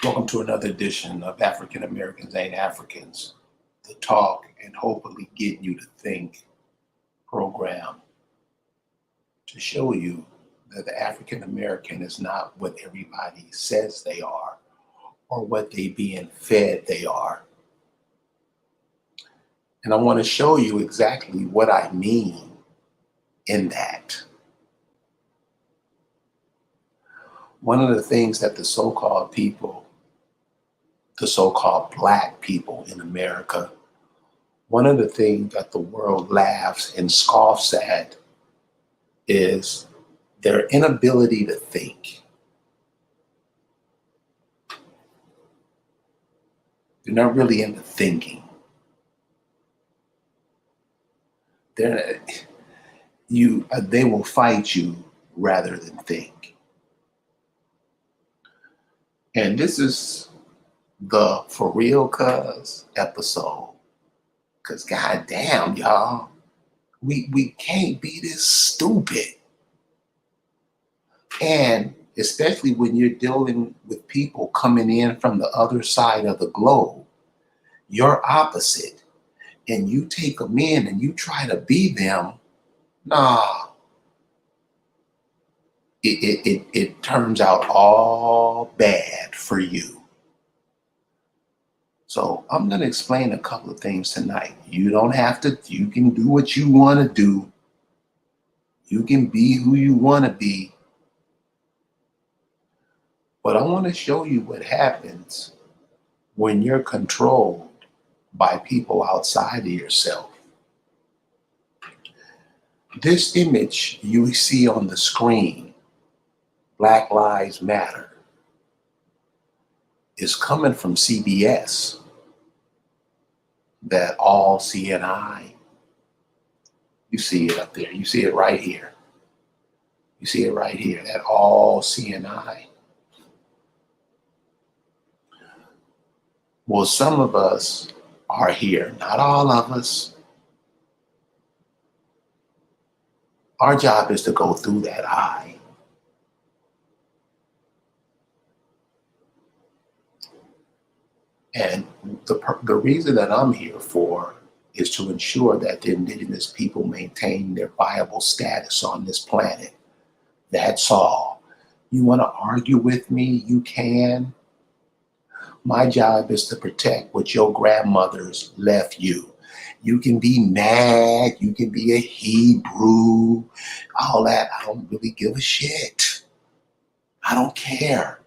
Welcome to another edition of African Americans Ain't Africans, the talk and hopefully get you to think program to show you that the African American is not what everybody says they are or what they being fed they are. And I want to show you exactly what I mean in that. One of the things that the so-called people, the so-called Black people in America, one of the things that the world laughs and scoffs at is their inability to think. They're not really into thinking. They will fight you rather than think. And this is the For Real Cuz episode. Cause goddamn, y'all, we can't be this stupid. And especially when you're dealing with people coming in from the other side of the globe, you're opposite, and you take them in and you try to be them. Nah, it turns out all bad for you. So I'm going to explain a couple of things tonight. You don't have to, you can do what you want to do. You can be who you want to be. But I want to show you what happens when you're controlled by people outside of yourself. This image you see on the screen, Black Lives Matter, is coming from CBS. That all CNI, you see it up there. You see it right here. You see it right here, that all CNI. Well, some of us are here, not all of us. Our job is to go through that eye. And the reason that I'm here for is to ensure that the indigenous people maintain their viable status on this planet. That's all. You want to argue with me? You can. My job is to protect what your grandmothers left you. You can be mad. You can be a Hebrew. All that. I don't really give a shit. I don't care.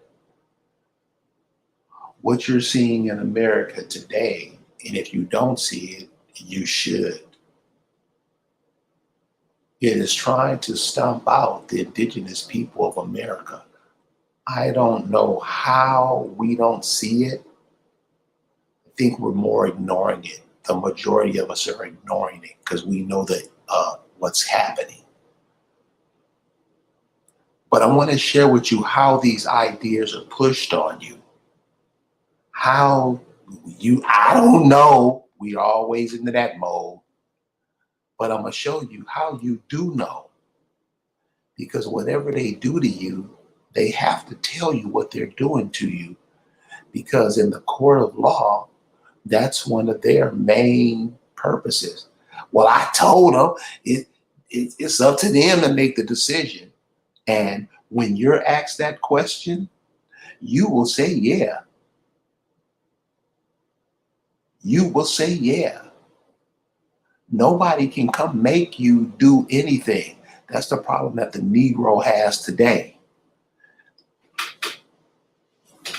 What you're seeing in America today, and if you don't see it, you should. It is trying to stomp out the indigenous people of America. I don't know how we don't see it. I think we're more ignoring it. The majority of us are ignoring it because we know that what's happening. But I want to share with you how these ideas are pushed on you. I don't know. We're always into that mode. But I'm going to show you how you do know. Because whatever they do to you, they have to tell you what they're doing to you. Because in the court of law, that's one of their main purposes. Well, I told them it's up to them to make the decision. And when you're asked that question, you will say, yeah. You will say, yeah. Nobody can come make you do anything. That's the problem that the Negro has today.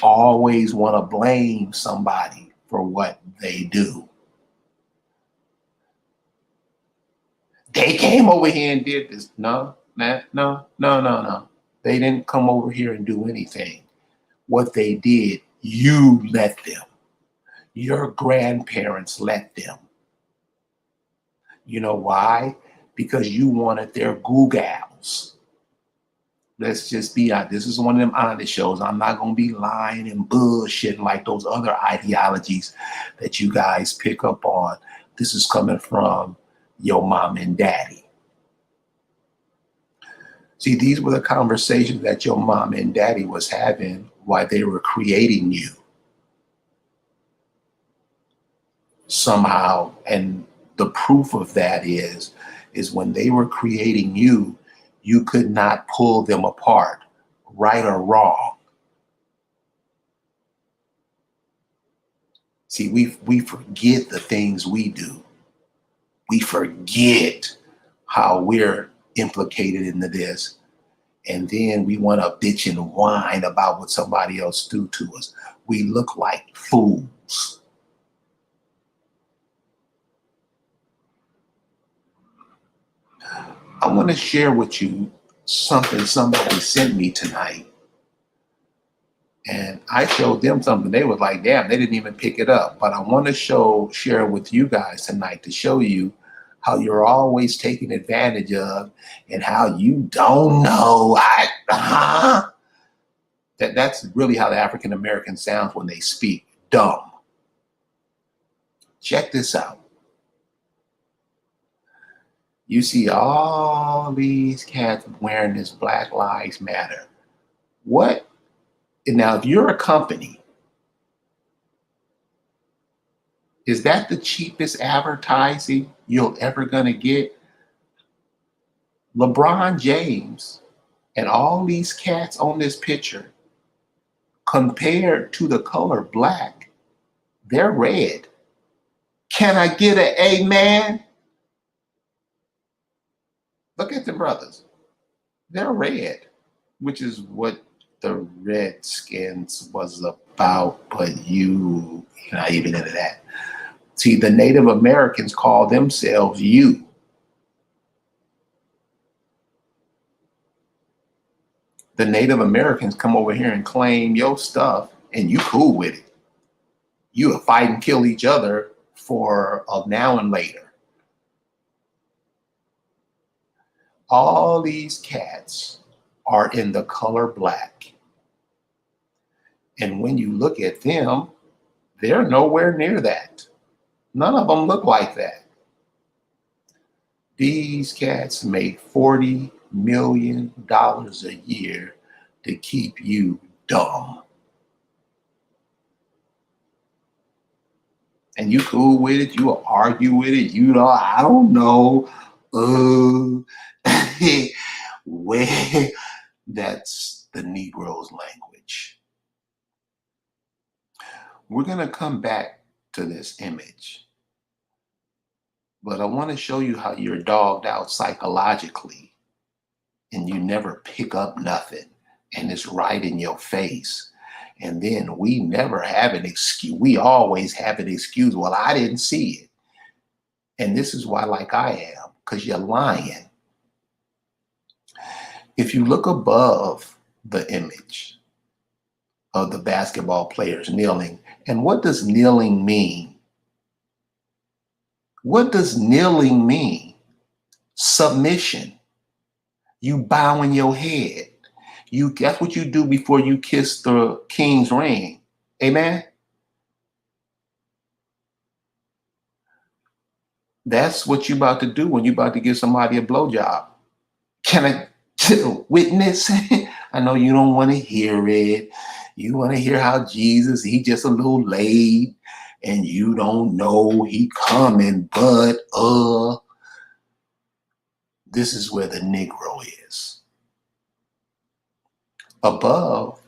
Always want to blame somebody for what they do. They came over here and did this. No. They didn't come over here and do anything. What they did, you let them. Your grandparents let them. You know why? Because you wanted their googles. Let's just be honest. This is one of them honest shows. I'm not going to be lying and bullshitting like those other ideologies that you guys pick up on. This is coming from your mom and daddy. See, these were the conversations that your mom and daddy was having while they were creating you somehow. And the proof of that is when they were creating you, you could not pull them apart, right or wrong. See, we forget the things we do. We forget how we're implicated into this. And then we want to bitch and whine about what somebody else do to us. We look like fools. I want to share with you something somebody sent me tonight. And I showed them something. They were like, damn, they didn't even pick it up. But I want to share with you guys tonight to show you how you're always taken advantage of and how you don't know. That's really how the African American sounds when they speak. Dumb. Check this out. You see all these cats wearing this Black Lives Matter. What? Now, if you're a company, is that the cheapest advertising you're ever gonna get? LeBron James and all these cats on this picture, compared to the color black, they're red. Can I get an amen? Look at the brothers. They're red, which is what the Redskins was about, but you're not even into that. See, the Native Americans call themselves you. The Native Americans come over here and claim your stuff, and you cool with it. You will fight and kill each other for a now and later. All these cats are in the color black. And when you look at them, they're nowhere near that. None of them look like that. These cats make $40 million a year to keep you dumb. And you cool with it, you will argue with it, you know, I don't know. Where that's the Negro's language. We're going to come back to this image, but I want to show you how you're dogged out psychologically and you never pick up nothing and it's right in your face. And then we never have an excuse. We always have an excuse. Well, I didn't see it. And this is why, like I am, because you're lying. If you look above the image of the basketball players kneeling, and what does kneeling mean? What does kneeling mean? Submission. You bowing your head. That's what you do before you kiss the king's ring. Amen? That's what you about to do when you about to give somebody a blowjob. Can I witness? I know you don't want to hear it. You want to hear how Jesus, he just a little late and you don't know he coming, but this is where the Negro is. Above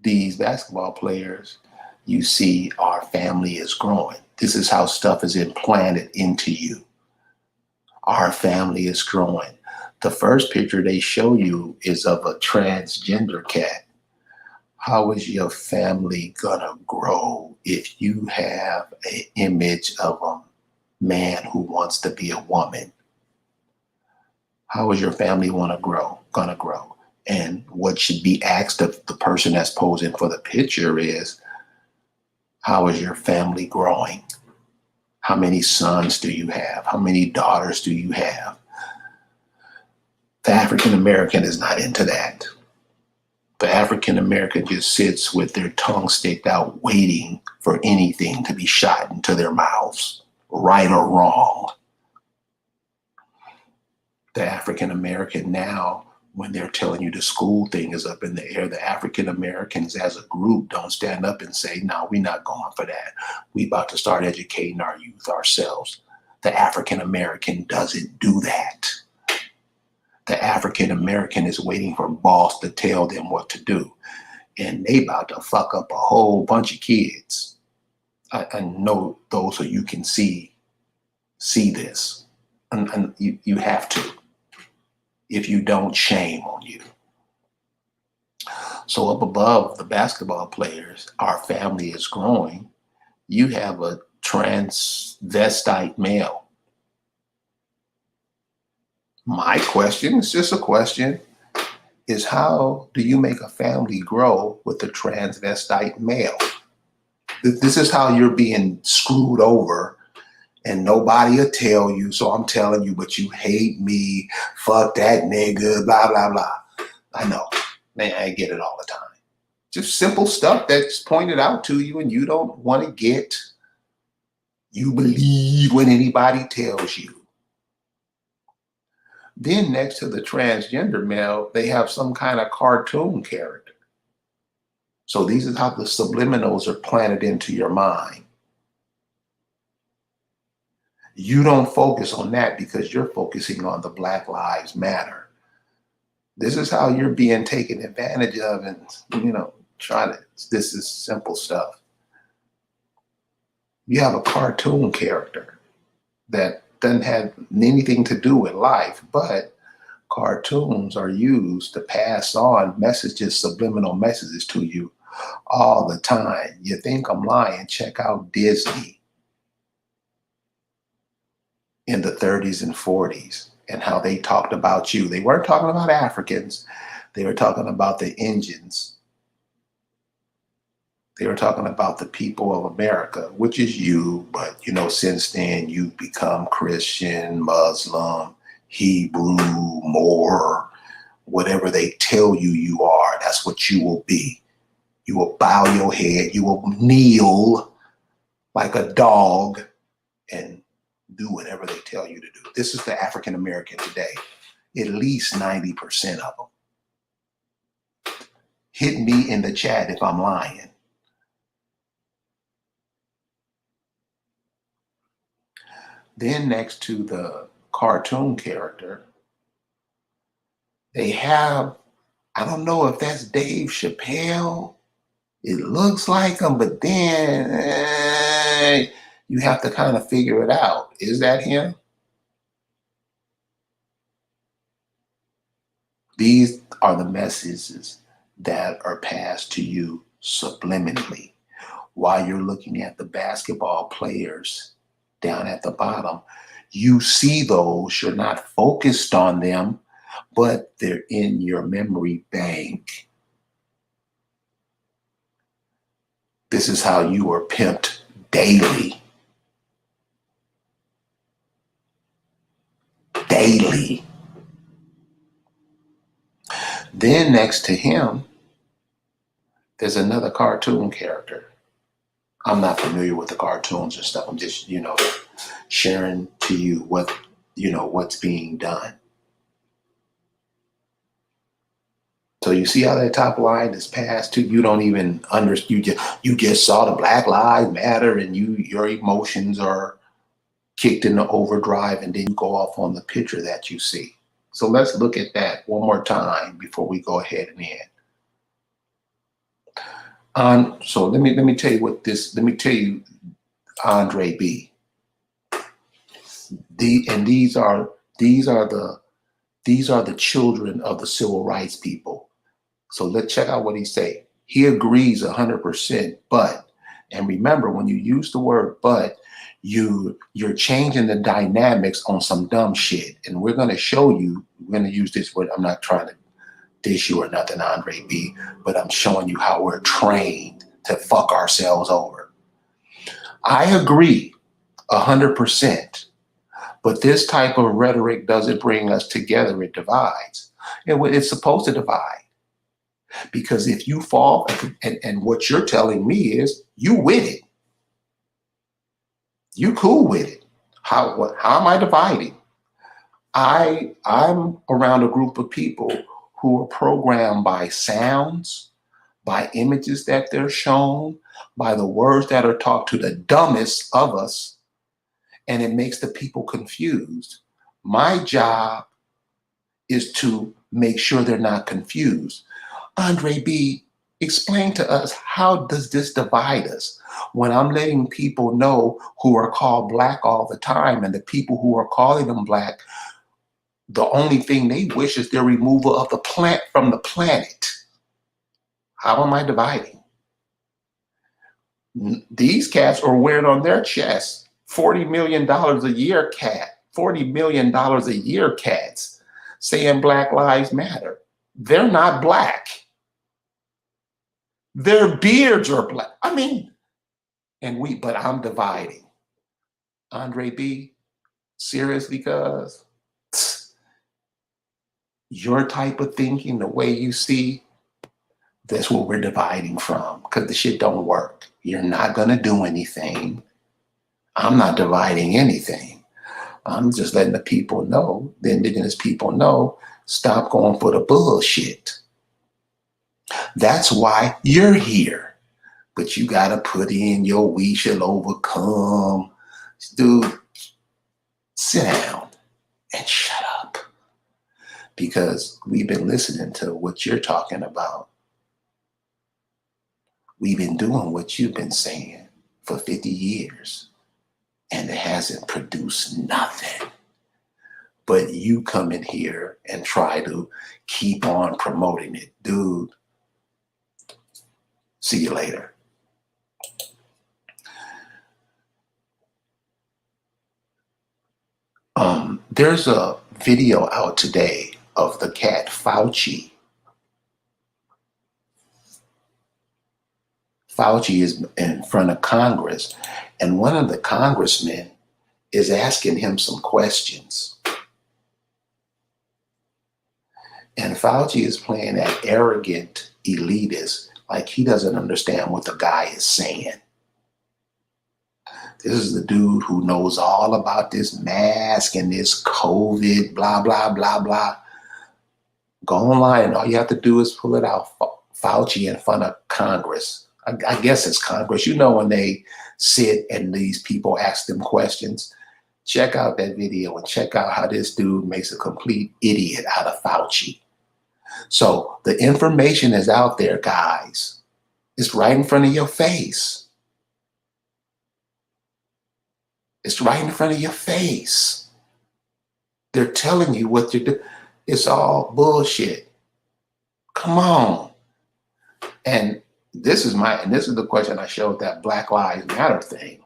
these basketball players, you see our family is growing. This is how stuff is implanted into you. Our family is growing. The first picture they show you is of a transgender cat. How is your family gonna grow if you have an image of a man who wants to be a woman? How is your family gonna grow? And what should be asked of the person that's posing for the picture is, how is your family growing? How many sons do you have? How many daughters do you have? The African American is not into that. The African American just sits with their tongue sticked out, waiting for anything to be shot into their mouths, right or wrong. The African American now when they're telling you the school thing is up in the air, the African Americans as a group don't stand up and say, no, we're not going for that. We about to start educating our youth ourselves. The African American doesn't do that. The African American is waiting for boss to tell them what to do. And they about to fuck up a whole bunch of kids. I know those of you can see this. And you have to. If you don't, shame on you. So up above the basketball players, our family is growing. You have a transvestite male. My question, it's just a question, is how do you make a family grow with a transvestite male? This is how you're being screwed over. And nobody will tell you, so I'm telling you, but you hate me, fuck that nigga, blah, blah, blah. I know, man, I get it all the time. Just simple stuff that's pointed out to you and you don't want to get. You believe when anybody tells you. Then next to the transgender male, they have some kind of cartoon character. So these are how the subliminals are planted into your mind. You don't focus on that because you're focusing on the Black Lives Matter. This is how you're being taken advantage of, and this is simple stuff. You have a cartoon character that doesn't have anything to do with life, but cartoons are used to pass on messages, subliminal messages to you all the time. You think I'm lying? Check out Disney in the 30s and 40s and how they talked about you. They weren't talking about Africans. They were talking about the Indians. They were talking about the people of America, which is you. But, since then you've become Christian, Muslim, Hebrew, Moor, whatever they tell you you are, that's what you will be. You will bow your head. You will kneel like a dog and do whatever they tell you to do. This is the African American today. At least 90% of them. Hit me in the chat if I'm lying. Then next to the cartoon character, they have, I don't know if that's Dave Chappelle. It looks like him, but then you have to kind of figure it out. Is that him? These are the messages that are passed to you subliminally while you're looking at the basketball players down at the bottom. You see those, you're not focused on them, but they're in your memory bank. This is how you are pimped daily. Daily. Then next to him, there's another cartoon character. I'm not familiar with the cartoons and stuff. I'm just, sharing to you what's being done. So you see how that top line is passed to you. Don't even understand. You just saw the Black Lives Matter, and your emotions are kicked into overdrive, and then you go off on the picture that you see. So let's look at that one more time before we go ahead and end. So let me tell you let me tell you Andre B. These are the children of the civil rights people. So let's check out what he say. He agrees 100%, but, and remember when you use the word but, you're changing the dynamics on some dumb shit. And we're going to show you, we're going to use this word. I'm not trying to dish you or nothing, Andre B, but I'm showing you how we're trained to fuck ourselves over. I agree 100%, but this type of rhetoric doesn't bring us together. It divides. It's supposed to divide. Because if you fall, and what you're telling me is you with it. You cool with it. How am I dividing? I'm around a group of people who are programmed by sounds, by images that they're shown, by the words that are taught to the dumbest of us, and it makes the people confused. My job is to make sure they're not confused. Andre B, explain to us, how does this divide us? When I'm letting people know who are called black all the time, and the people who are calling them black, the only thing they wish is their removal of the plant from the planet. How am I dividing? These cats are wearing on their chest $40 million a year cat, $40 million a year cats saying Black Lives Matter. They're not black. Their beards are black. I mean, but I'm dividing. Andre B, seriously, cuz your type of thinking, the way you see, that's what we're dividing from, because the shit don't work. You're not going to do anything. I'm not dividing anything. I'm just letting the people know, the indigenous people know, stop going for the bullshit. That's why you're here. But you got to put in your we shall overcome. Dude, sit down and shut up. Because we've been listening to what you're talking about. We've been doing what you've been saying for 50 years, and it hasn't produced nothing. But you come in here and try to keep on promoting it. Dude, see you later. There's a video out today of the cat Fauci. Fauci is in front of Congress, and one of the congressmen is asking him some questions. And Fauci is playing that arrogant elitist, like he doesn't understand what the guy is saying. This is the dude who knows all about this mask and this COVID, blah, blah, blah, blah. Go online, and all you have to do is pull it out. Fauci in front of Congress. I guess it's Congress. You know, when they sit and these people ask them questions, check out that video and check out how this dude makes a complete idiot out of Fauci. So the information is out there, guys. It's right in front of your face. It's right in front of your face. They're telling you what to do. It's all bullshit. Come on. And this is the question I showed, that Black Lives Matter thing.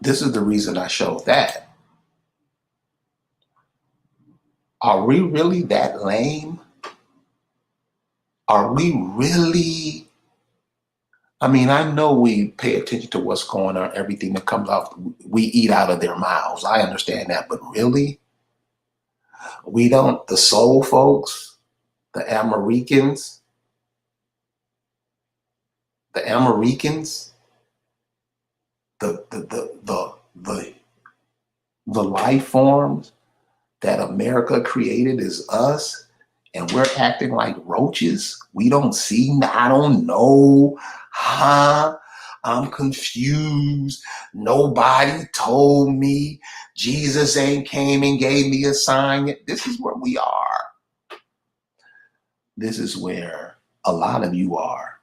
This is the reason I showed that. Are we really that lame? Are we really? I mean, I know we pay attention to what's going on, everything that comes out, we eat out of their mouths. I understand that, but really? We don't, the soul folks, the Americans, the life forms that America created is us, and we're acting like roaches. We don't see, I don't know, I'm confused. Nobody told me. Jesus ain't came and gave me a sign yet. This is where we are. This is where a lot of you are.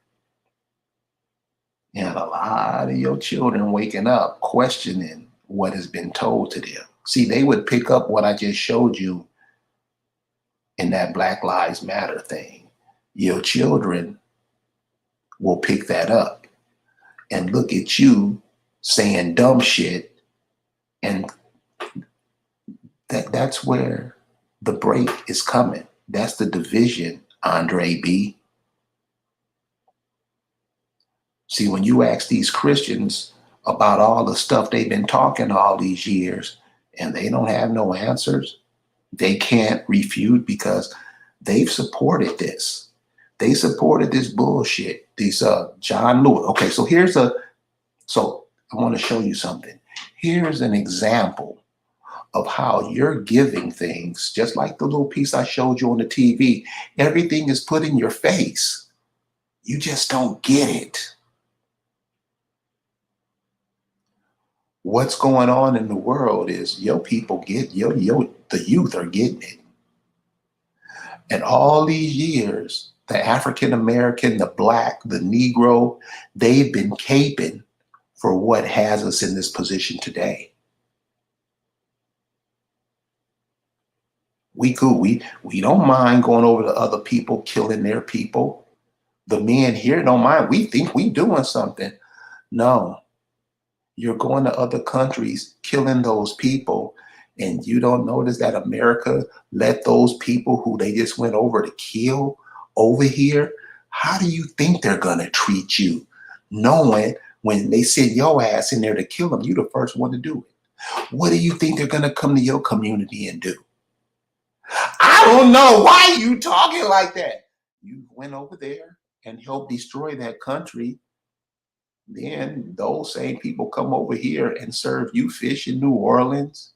And a lot of your children waking up questioning what has been told to them. See, they would pick up what I just showed you in that Black Lives Matter thing. Your children will pick that up and look at you saying dumb shit, and that's where the break is coming. That's the division, Andre B. See, when you ask these Christians about all the stuff they've been talking all these years, and they don't have no answers, they can't refute, because they've supported this. They supported this bullshit. These John Lewis. Okay, so I want to show you something. Here's an example of how you're giving things, just like the little piece I showed you on the TV. Everything is put in your face. You just don't get it. What's going on in the world is your people get the youth are getting it. And all these years, the African American, the Black, the Negro, they've been caping for what has us in this position today. We don't mind going over to other people, killing their people. The men here don't mind. We think we doing something. No, you're going to other countries, killing those people, and you don't notice that America let those people who they just went over to kill over here. How do you think they're gonna treat you, knowing when they send your ass in there to kill them, you the first one to do it? What do you think they're gonna come to your community and do? I don't know. Why you talking like that? You went over there and helped destroy that country. Then those same people come over here and serve you fish in New Orleans,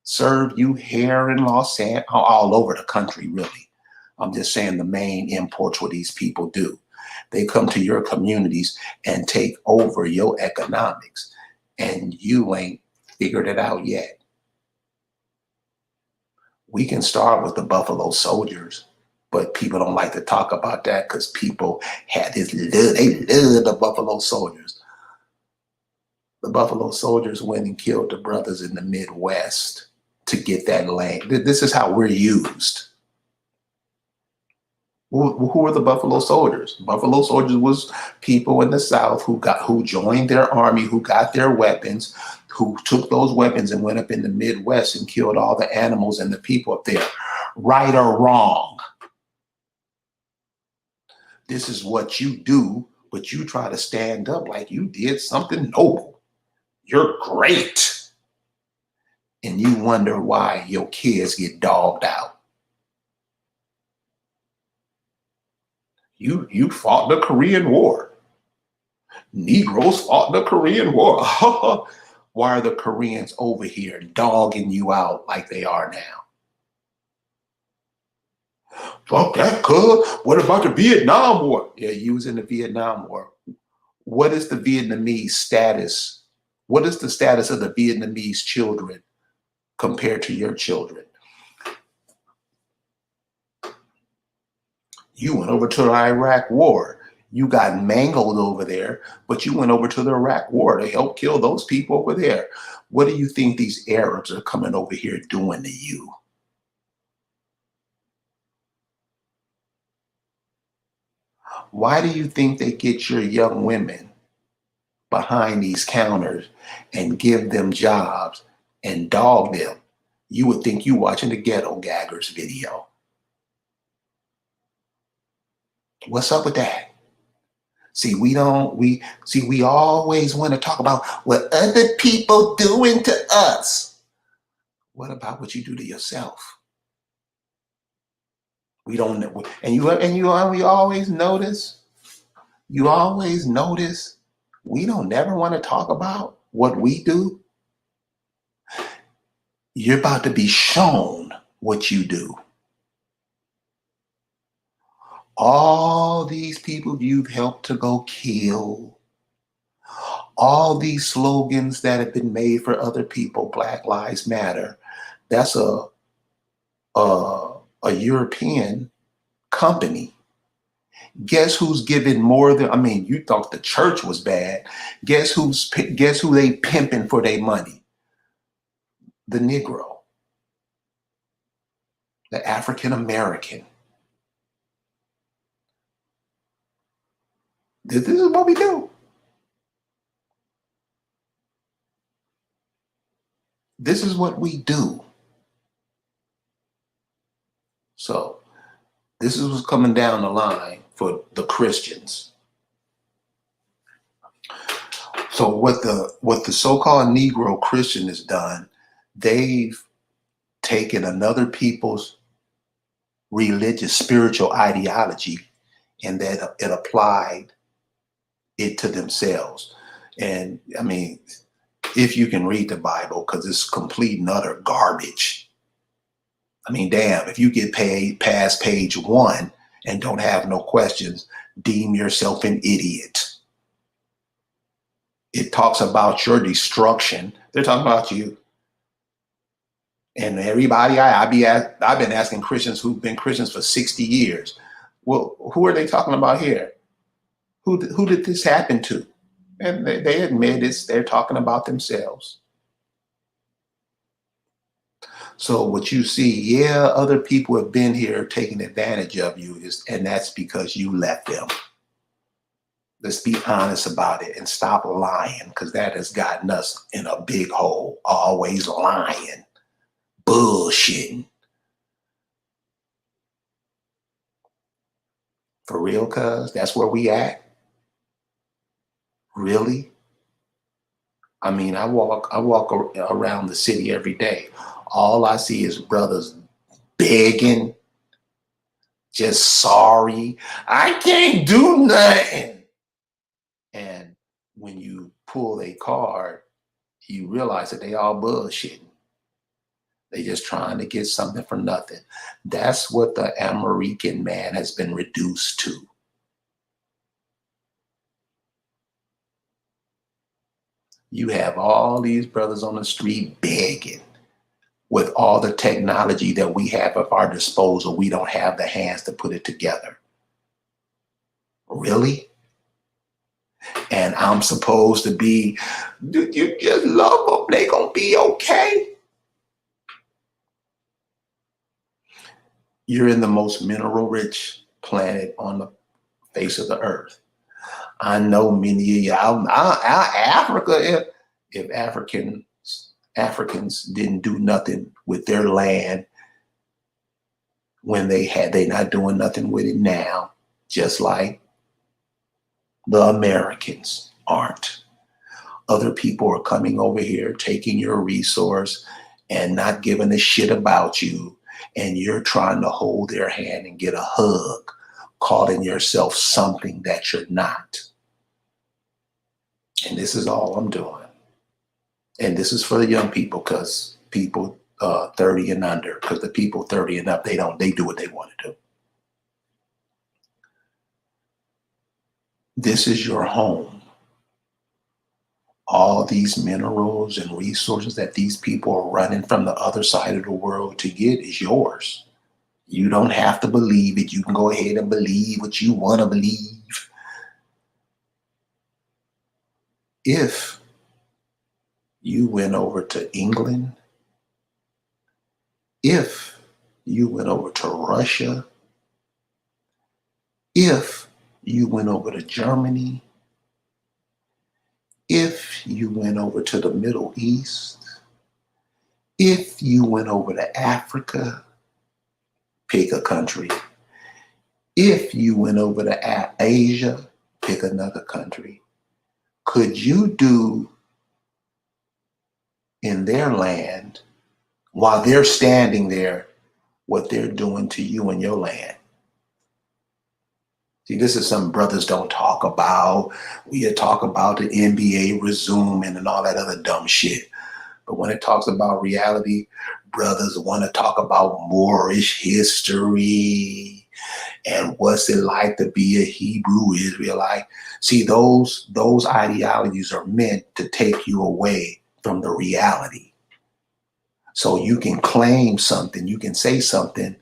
serve you hair in Los Angeles, all over the country, really. I'm just saying the main imports what these people do. They come to your communities and take over your economics, and you ain't figured it out yet. We can start with the Buffalo Soldiers, but people don't like to talk about that because people had this love, they love the Buffalo Soldiers. The Buffalo Soldiers went and killed the brothers in the Midwest to get that land. This is how we're used. Who were the Buffalo Soldiers? Buffalo Soldiers was people in the South who joined their army, who got their weapons, who took those weapons and went up in the Midwest and killed all the animals and the people up there. Right or wrong? This is what you do, but you try to stand up like you did something noble. You're great. And you wonder why your kids get dogged out. You fought the Korean War. Negroes fought the Korean War. Why are the Koreans over here dogging you out like they are now? Fuck that, cuz. What about the Vietnam War? Yeah, you was in the Vietnam War. What is the Vietnamese status? What is the status of the Vietnamese children compared to your children? You went over to the Iraq War. You got mangled over there, but you went over to the Iraq War to help kill those people over there. What do you think these Arabs are coming over here doing to you? Why do you think they get your young women behind these counters and give them jobs and dog them? You would think you watching the Ghetto Gaggers video. What's up with that? See, we always want to talk about what other people doing to us. What about what you do to yourself? We don't know. And we always notice, we don't never want to talk about what we do. You're about to be shown what you do. All these people you've helped to go kill, all these slogans that have been made for other people, Black Lives Matter, that's a European company. Guess who's giving more than, I mean, you thought the church was bad. Guess who they pimping for their money? The Negro, the African American. This is what we do. This is what we do. So this is what's coming down the line for the Christians. So what the so-called Negro Christian has done, they've taken another people's religious, spiritual ideology, and that it applied it to themselves. And I mean, if you can read the Bible, because it's complete and utter garbage. I mean, damn, if you get paid past page 1 and don't have no questions, deem yourself an idiot. It talks about your destruction. They're talking about you. And everybody I've been asking Christians who've been Christians for 60 years. Well, who are they talking about here? Who did this happen to? And they admit they're talking about themselves. So what you see, yeah, other people have been here taking advantage of you, and that's because you let them. Let's be honest about it and stop lying, because that has gotten us in a big hole. Always lying, bullshitting. For real, cuz that's where we at. Really? I mean, I walk around the city every day. All I see is brothers begging, just sorry. I can't do nothing. And when you pull a card, you realize that they all bullshitting. They just trying to get something for nothing. That's what the American man has been reduced to. You have all these brothers on the street begging. With all the technology that we have at our disposal, we don't have the hands to put it together. Really? And I'm supposed to be, you just love them, they gonna be okay. You're in the most mineral rich planet on the face of the earth. I know many of you, Africa, if Africans didn't do nothing with their land when they not doing nothing with it now, just like the Americans aren't. Other people are coming over here, taking your resource and not giving a shit about you. And you're trying to hold their hand and get a hug, calling yourself something that you're not. And this is all I'm doing. And this is for the young people, because people 30 and under, because the people 30 and up, they do what they want to do. This is your home. All these minerals and resources that these people are running from the other side of the world to get is yours. You don't have to believe it. You can go ahead and believe what you want to believe. If you went over to England, if you went over to Russia, if you went over to Germany, if you went over to the Middle East, if you went over to Africa, pick a country. If you went over to Asia, pick another country. Could you do in their land, while they're standing there, what they're doing to you in your land? See, this is something brothers don't talk about. We talk about the NBA resuming and all that other dumb shit. But when it talks about reality, brothers want to talk about Moorish history and what's it like to be a Hebrew Israelite. See, those ideologies are meant to take you away from the reality. So you can claim something, you can say something,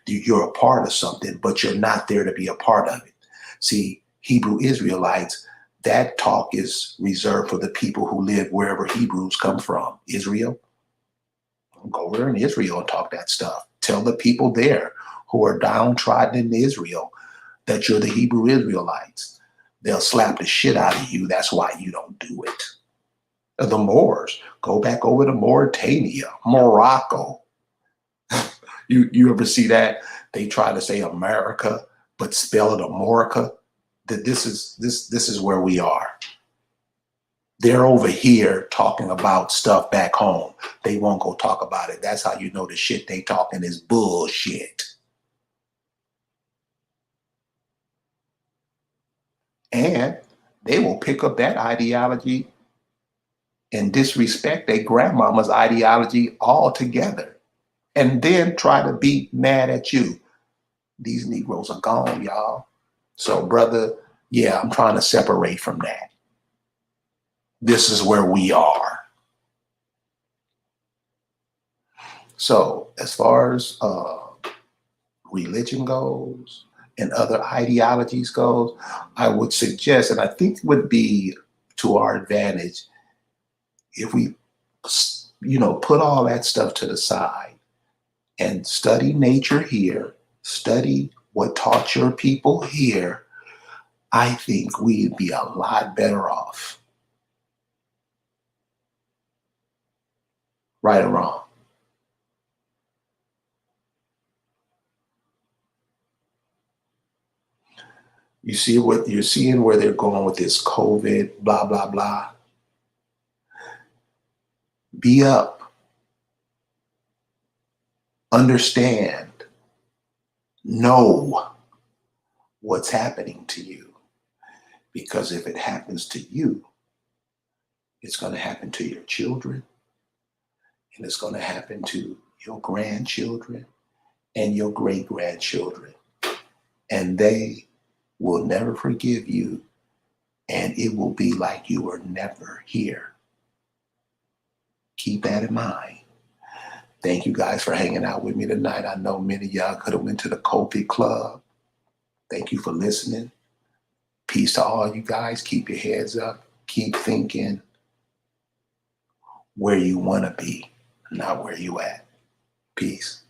you're a part of something, but you're not there to be a part of it. See, Hebrew Israelites, that talk is reserved for the people who live wherever Hebrews come from. Israel, go over in Israel and talk that stuff. Tell the people there who are downtrodden in Israel that you're the Hebrew Israelites. They'll slap the shit out of you. That's why you don't do it. The Moors, go back over to Mauritania, Morocco. You ever see that? They try to say America, but spell it Amorica. That this is where we are. They're over here talking about stuff back home. They won't go talk about it. That's how you know the shit they talking is bullshit. And they will pick up that ideology and disrespect their grandmama's ideology altogether, and then try to be mad at you. These Negroes are gone, y'all. So, brother, yeah, I'm trying to separate from that. This is where we are. So, as far as religion goes and other ideologies goes, I would suggest, and I think would be to our advantage, if we, put all that stuff to the side and study nature here, study what taught your people here, I think we'd be a lot better off. Right or wrong? You see what you're seeing where they're going with this COVID, blah, blah, blah. Be up. Understand. Know what's happening to you. Because if it happens to you, it's going to happen to your children, and it's going to happen to your grandchildren and your great grandchildren. And they will never forgive you, and it will be like you were never here. Keep that in mind. Thank you guys for hanging out with me tonight. I know many of y'all could have went to the COVID club. Thank you for listening. Peace to all you guys. Keep your heads up. Keep thinking where you want to be, not where you at. Peace.